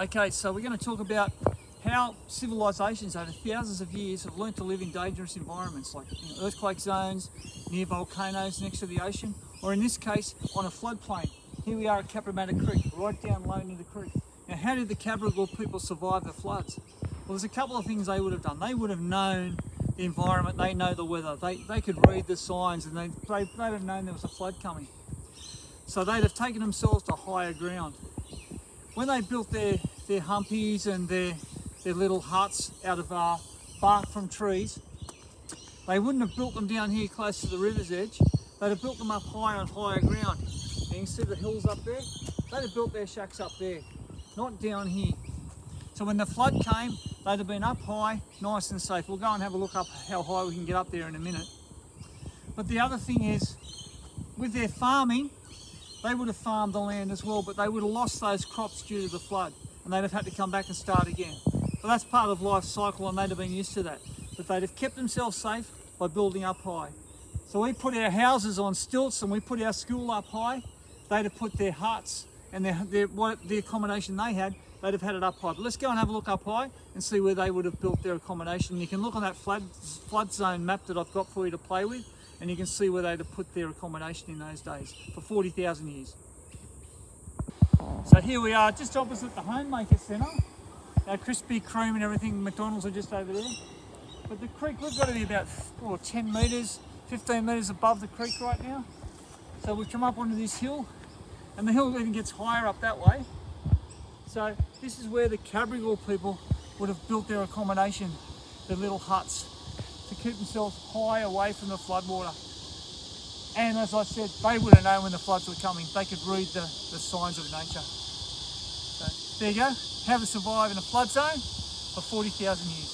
Okay, so we're going to talk about how civilizations over thousands of years have learnt to live in dangerous environments like earthquake zones, near volcanoes next to the ocean, or in this case on a floodplain. Here we are at Cabramatta Creek, right down low near the creek. Now how did the Cabral people survive the floods? Well, there's a couple of things they would have done. They would have known the environment, they know the weather, they could read the signs, and they'd have known there was a flood coming. So they'd have taken themselves to higher ground. When they built their humpies and their little huts out of bark from trees, they wouldn't have built them down here close to the river's edge. They'd have built them up higher on higher ground. You can see the hills up there? They'd have built their shacks up there, not down here. So when the flood came, they'd have been up high, nice and safe. We'll go and have a look up how high we can get up there in a minute. But the other thing is, with their farming, they would have farmed the land as well, but they would have lost those crops due to the flood, and they'd have had to come back and start again. So that's part of life cycle, and they'd have been used to that. But they'd have kept themselves safe by building up high. So we put our houses on stilts and we put our school up high. They'd have put their huts and the accommodation they had, they'd have had it up high. But let's go and have a look up high and see where they would have built their accommodation. You can look on that flood zone map that I've got for you to play with, and you can see where they'd have put their accommodation in those days for 40,000 years. So here we are, just opposite the Homemaker Centre. Our Krispy Kreme and everything, McDonald's are just over there. But the creek, we've got to be about 10 metres, 15 metres above the creek right now. So we've come up onto this hill, and the hill even gets higher up that way. So this is where the Cabral people would have built their accommodation, their little huts, to keep themselves high away from the floodwater. And as I said, they would have known when the floods were coming. They could read the signs of nature. So there you go, how to survive in a flood zone for 40,000 years.